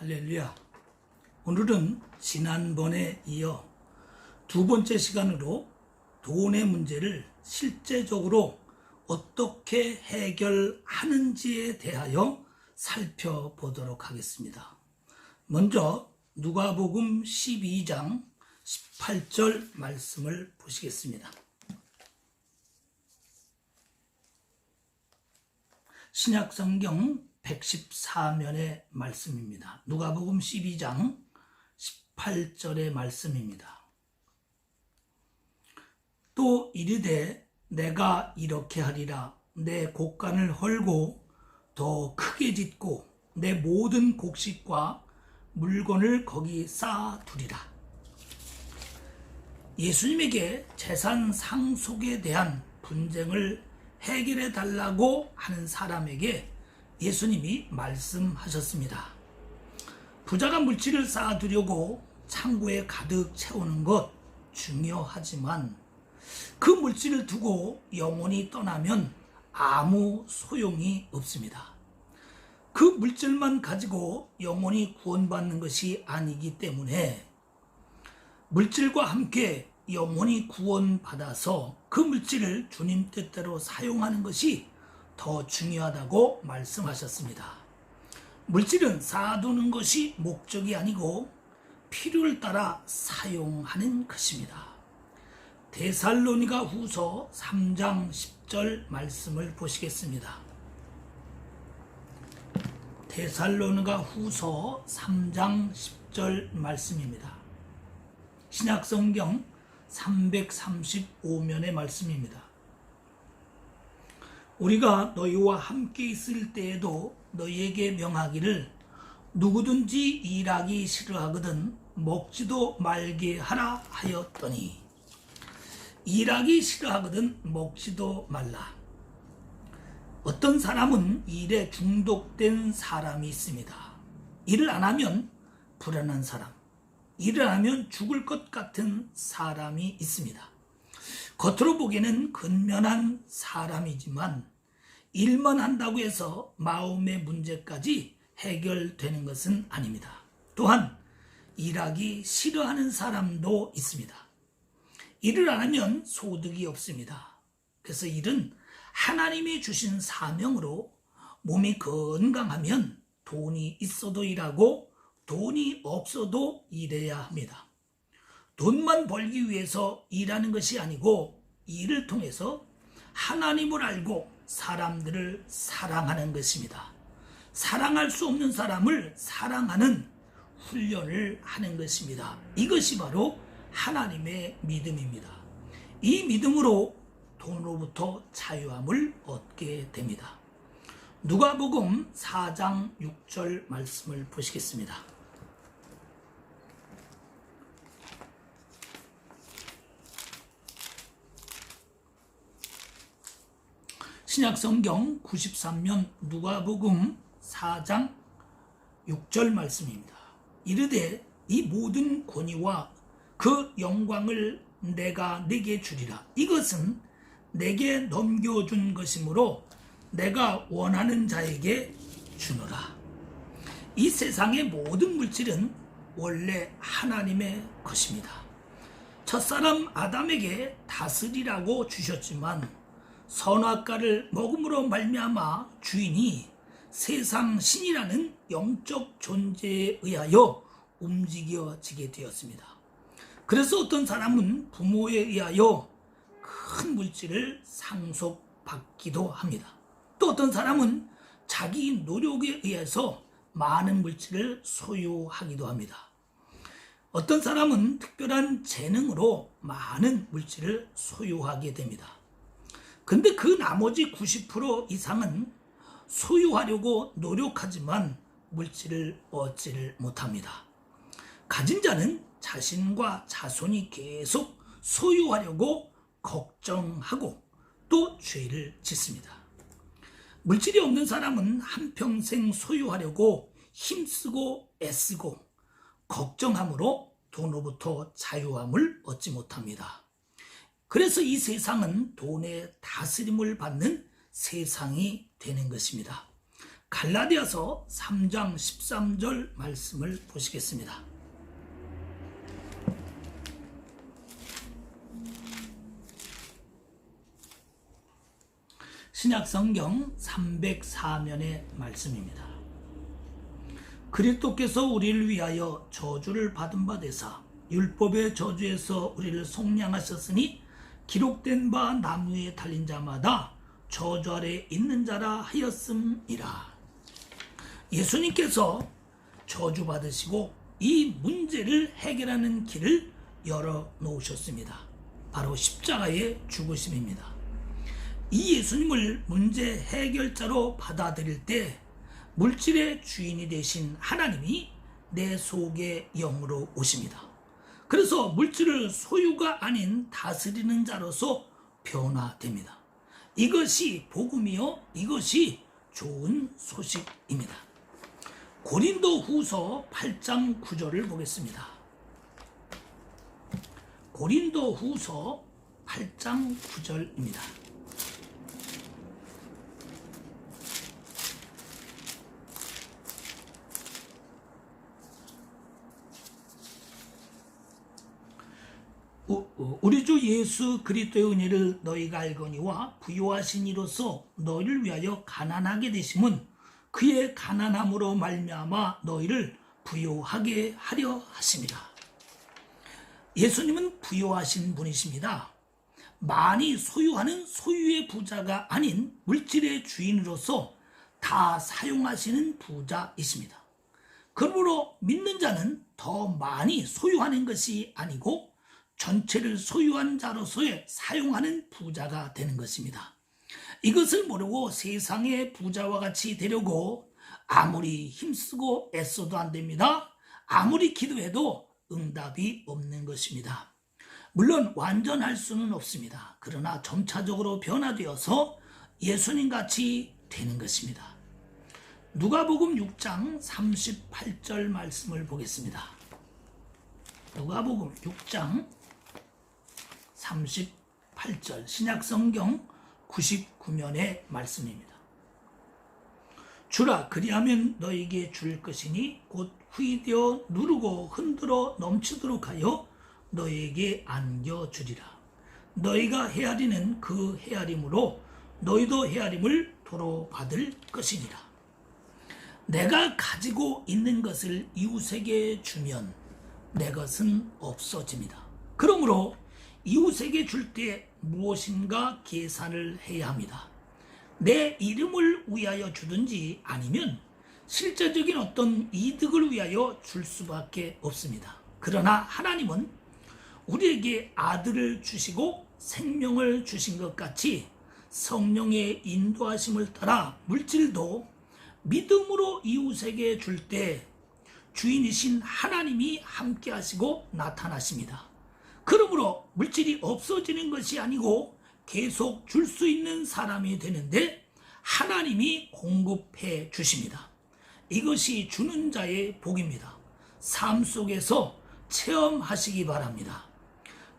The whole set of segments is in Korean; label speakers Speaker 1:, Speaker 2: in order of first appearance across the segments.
Speaker 1: 할렐루야. 오늘은 지난번에 이어 두 번째 시간으로 돈의 문제를 실제적으로 어떻게 해결하는지에 대하여 살펴보도록 하겠습니다. 먼저 누가복음 12장 18절 말씀을 보시겠습니다. 신약성경 114면의 말씀입니다. 누가복음 12장 18절의 말씀입니다. 또 이르되 내가 이렇게 하리라. 내 곡간을 헐고 더 크게 짓고 내 모든 곡식과 물건을 거기 쌓아두리라. 예수님에게 재산 상속에 대한 분쟁을 해결해 달라고 하는 사람에게 예수님이 말씀하셨습니다. 부자가 물질을 쌓아두려고 창고에 가득 채우는 것 중요하지만 그 물질을 두고 영혼이 떠나면 아무 소용이 없습니다. 그 물질만 가지고 영혼이 구원받는 것이 아니기 때문에 물질과 함께 영혼이 구원받아서 그 물질을 주님 뜻대로 사용하는 것이 더 중요하다고 말씀하셨습니다. 물질은 쌓아두는 것이 목적이 아니고 필요를 따라 사용하는 것입니다. 데살로니가 후서 3장 10절 말씀을 보시겠습니다. 데살로니가 후서 3장 10절 말씀입니다. 신약성경 335면의 말씀입니다. 우리가 너희와 함께 있을 때에도 너희에게 명하기를 누구든지 일하기 싫어하거든 먹지도 말게 하라 하였더니, 일하기 싫어하거든 먹지도 말라. 어떤 사람은 일에 중독된 사람이 있습니다. 일을 안 하면 불안한 사람, 일을 안 하면 죽을 것 같은 사람이 있습니다. 겉으로 보기에는 근면한 사람이지만 일만 한다고 해서 마음의 문제까지 해결되는 것은 아닙니다. 또한 일하기 싫어하는 사람도 있습니다. 일을 안 하면 소득이 없습니다. 그래서 일은 하나님이 주신 사명으로 몸이 건강하면 돈이 있어도 일하고 돈이 없어도 일해야 합니다. 돈만 벌기 위해서 일하는 것이 아니고 일을 통해서 하나님을 알고 사람들을 사랑하는 것입니다. 사랑할 수 없는 사람을 사랑하는 훈련을 하는 것입니다. 이것이 바로 하나님의 믿음입니다. 이 믿음으로 돈으로부터 자유함을 얻게 됩니다. 누가복음 4장 6절 말씀을 보시겠습니다. 신약성경 93면 누가복음 4장 6절 말씀입니다. 이르되 이 모든 권위와 그 영광을 내가 네게 주리라. 이것은 내게 넘겨준 것이므로 내가 원하는 자에게 주노라. 이 세상의 모든 물질은 원래 하나님의 것입니다. 첫사람 아담에게 다스리라고 주셨지만 선악과를 먹음으로 말미암아 주인이 세상 신이라는 영적 존재에 의하여 움직여지게 되었습니다. 그래서 어떤 사람은 부모에 의하여 큰 물질을 상속받기도 합니다. 또 어떤 사람은 자기 노력에 의해서 많은 물질을 소유하기도 합니다. 어떤 사람은 특별한 재능으로 많은 물질을 소유하게 됩니다. 근데 그 나머지 90% 이상은 소유하려고 노력하지만 물질을 얻지를 못합니다. 가진 자는 자신과 자손이 계속 소유하려고 걱정하고 또 죄를 짓습니다. 물질이 없는 사람은 한평생 소유하려고 힘쓰고 애쓰고 걱정함으로 돈으로부터 자유함을 얻지 못합니다. 그래서 이 세상은 돈의 다스림을 받는 세상이 되는 것입니다. 갈라디아서 3장 13절 말씀을 보시겠습니다. 신약성경 304면의 말씀입니다. 그리스도께서 우리를 위하여 저주를 받은 바 되사 율법의 저주에서 우리를 속량하셨으니 기록된 바 나무에 달린 자마다 저주 아래 있는 자라 하였음이라. 예수님께서 저주받으시고 이 문제를 해결하는 길을 열어놓으셨습니다. 바로 십자가의 죽으심입니다. 이 예수님을 문제 해결자로 받아들일 때 물질의 주인이 되신 하나님이 내 속의 영으로 오십니다. 그래서 물질을 소유가 아닌 다스리는 자로서 변화됩니다. 이것이 복음이요, 이것이 좋은 소식입니다. 고린도 후서 8장 9절을 보겠습니다. 고린도 후서 8장 9절입니다. 우리 주 예수 그리스도의 은혜를 너희가 알거니와 부요하신 이로서 너희를 위하여 가난하게 되심은 그의 가난함으로 말미암아 너희를 부요하게 하려 하심이라. 예수님은 부요하신 분이십니다. 많이 소유하는 소유의 부자가 아닌 물질의 주인으로서 다 사용하시는 부자이십니다. 그러므로 믿는 자는 더 많이 소유하는 것이 아니고 전체를 소유한 자로서의 사용하는 부자가 되는 것입니다. 이것을 모르고 세상의 부자와 같이 되려고 아무리 힘쓰고 애써도 안 됩니다. 아무리 기도해도 응답이 없는 것입니다. 물론 완전할 수는 없습니다. 그러나 점차적으로 변화되어서 예수님같이 되는 것입니다. 누가복음 6장 38절 말씀을 보겠습니다. 누가복음 6장 38절 신약성경 99면의 말씀입니다. 주라 그리하면 너에게 줄 것이니 곧 후이되어 누르고 흔들어 넘치도록 하여 너에게 안겨주리라. 너희가 헤아리는 그 헤아림으로 너희도 헤아림을 도로 받을 것이니라. 내가 가지고 있는 것을 이웃에게 주면 내 것은 없어집니다. 그러므로 이웃에게 줄 때 무엇인가 계산을 해야 합니다. 내 이름을 위하여 주든지 아니면 실제적인 어떤 이득을 위하여 줄 수밖에 없습니다. 그러나 하나님은 우리에게 아들을 주시고 생명을 주신 것 같이 성령의 인도하심을 따라 물질도 믿음으로 이웃에게 줄 때 주인이신 하나님이 함께 하시고 나타나십니다. 그러므로 물질이 없어지는 것이 아니고 계속 줄 수 있는 사람이 되는데 하나님이 공급해 주십니다. 이것이 주는 자의 복입니다. 삶 속에서 체험하시기 바랍니다.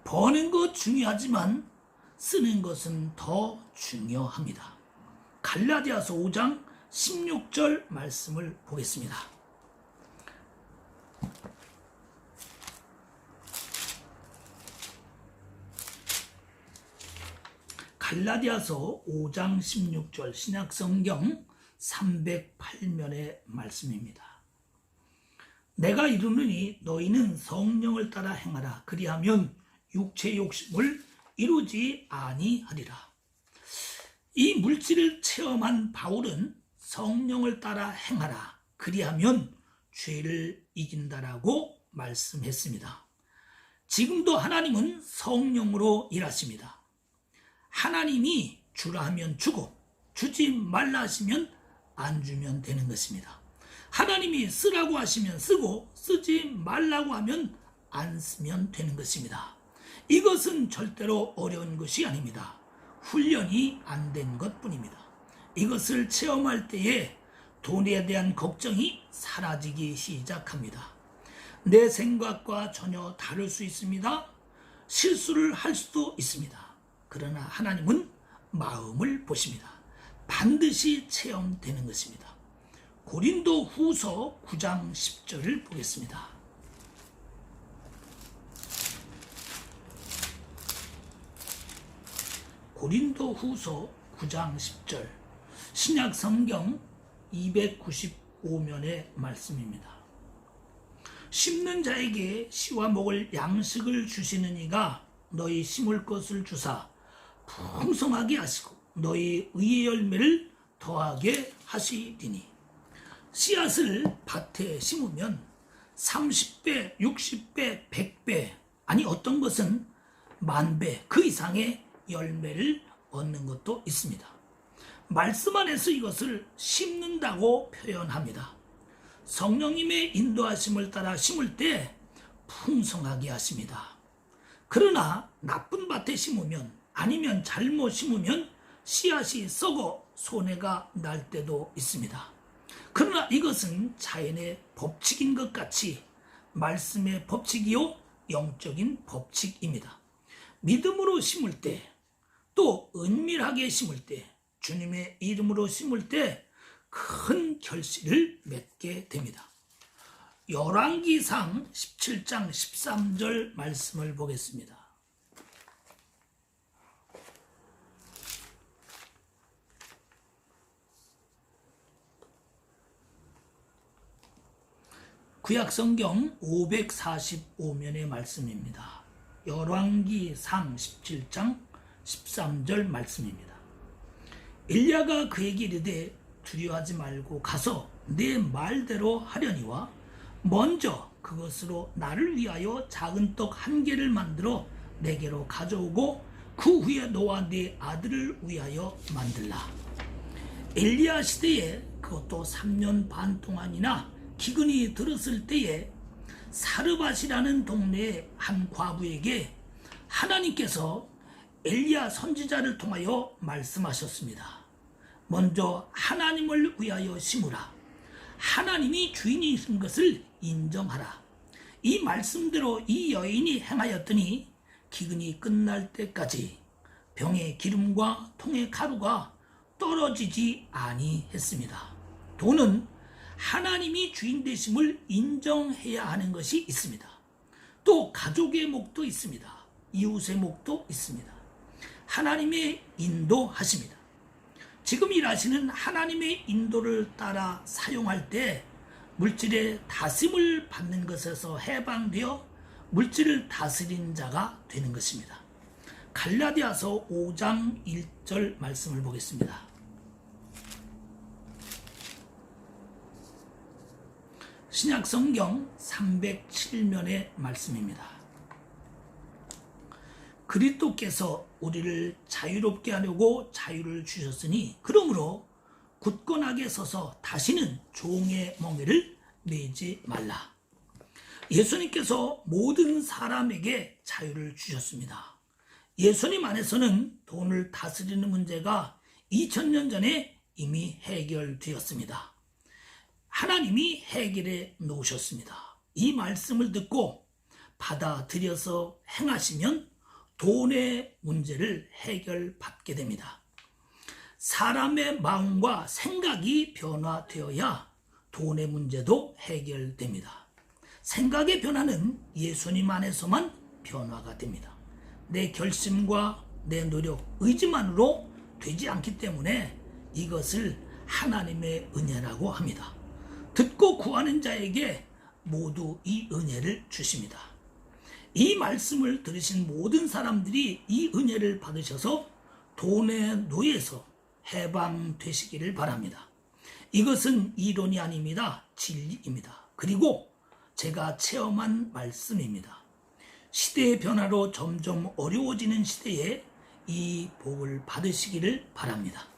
Speaker 1: 버는 것 중요하지만 쓰는 것은 더 중요합니다. 갈라디아서 5장 16절 말씀을 보겠습니다. 갈라디아서 5장 16절 신약성경 308면의 말씀입니다. 내가 이르노니 너희는 성령을 따라 행하라. 그리하면 육체의 욕심을 이루지 아니하리라. 이 물질을 체험한 바울은 성령을 따라 행하라. 그리하면 죄를 이긴다라고 말씀했습니다. 지금도 하나님은 성령으로 일하십니다. 하나님이 주라 하면 주고 주지 말라 하시면 안 주면 되는 것입니다. 하나님이 쓰라고 하시면 쓰고 쓰지 말라고 하면 안 쓰면 되는 것입니다. 이것은 절대로 어려운 것이 아닙니다. 훈련이 안 된 것뿐입니다. 이것을 체험할 때에 돈에 대한 걱정이 사라지기 시작합니다. 내 생각과 전혀 다를 수 있습니다. 실수를 할 수도 있습니다. 그러나 하나님은 마음을 보십니다. 반드시 체험되는 것입니다. 고린도 후서 9장 10절을 보겠습니다. 고린도 후서 9장 10절, 신약 성경 295면의 말씀입니다. 심는 자에게 씨와 먹을 양식을 주시는 이가 너희 심을 것을 주사 풍성하게 하시고 너희 의의 열매를 더하게 하시리니, 씨앗을 밭에 심으면 30배, 60배, 100배, 아니 어떤 것은 10,000배 그 이상의 열매를 얻는 것도 있습니다. 말씀 안에서 이것을 심는다고 표현합니다. 성령님의 인도하심을 따라 심을 때 풍성하게 하십니다. 그러나 나쁜 밭에 심으면, 아니면 잘못 심으면 씨앗이 썩어 손해가 날 때도 있습니다. 그러나 이것은 자연의 법칙인 것 같이 말씀의 법칙이요 영적인 법칙입니다. 믿음으로 심을 때, 또 은밀하게 심을 때, 주님의 이름으로 심을 때 큰 결실을 맺게 됩니다. 열왕기상 17장 13절 말씀을 보겠습니다. 구약성경 545면의 말씀입니다. 열왕기상 17장 13절 말씀입니다. 엘리야가 그에게 이르되 두려워하지 말고 가서 내 말대로 하려니와 먼저 그것으로 나를 위하여 작은 떡 1개를 만들어 내게로 가져오고 그 후에 너와 네 아들을 위하여 만들라. 엘리야 시대에, 그것도 3년 반 동안이나 기근이 들었을 때에 사르밧이라는 동네의 한 과부에게 하나님께서 엘리야 선지자를 통하여 말씀하셨습니다. 먼저 하나님을 위하여 심으라. 하나님이 주인이신 것을 인정하라. 이 말씀대로 이 여인이 행하였더니 기근이 끝날 때까지 병의 기름과 통의 가루가 떨어지지 아니했습니다. 돈은 하나님이 주인 되심을 인정해야 하는 것이 있습니다. 또 가족의 목도 있습니다. 이웃의 목도 있습니다. 하나님의 인도하십니다. 지금 일하시는 하나님의 인도를 따라 사용할 때 물질의 다스림을 받는 것에서 해방되어 물질을 다스린 자가 되는 것입니다. 갈라디아서 5장 1절 말씀을 보겠습니다. 신약성경 307면의 말씀입니다. 그리스도께서 우리를 자유롭게 하려고 자유를 주셨으니 그러므로 굳건하게 서서 다시는 종의 멍에를 매지 말라. 예수님께서 모든 사람에게 자유를 주셨습니다. 예수님 안에서는 돈을 다스리는 문제가 2000년 전에 이미 해결되었습니다. 하나님이 해결해 놓으셨습니다. 이 말씀을 듣고 받아들여서 행하시면 돈의 문제를 해결받게 됩니다. 사람의 마음과 생각이 변화되어야 돈의 문제도 해결됩니다. 생각의 변화는 예수님 안에서만 변화가 됩니다. 내 결심과 내 노력, 의지만으로 되지 않기 때문에 이것을 하나님의 은혜라고 합니다. 듣고 구하는 자에게 모두 이 은혜를 주십니다. 이 말씀을 들으신 모든 사람들이 이 은혜를 받으셔서 돈의 노예에서 해방되시기를 바랍니다. 이것은 이론이 아닙니다. 진리입니다. 그리고 제가 체험한 말씀입니다. 시대의 변화로 점점 어려워지는 시대에 이 복을 받으시기를 바랍니다.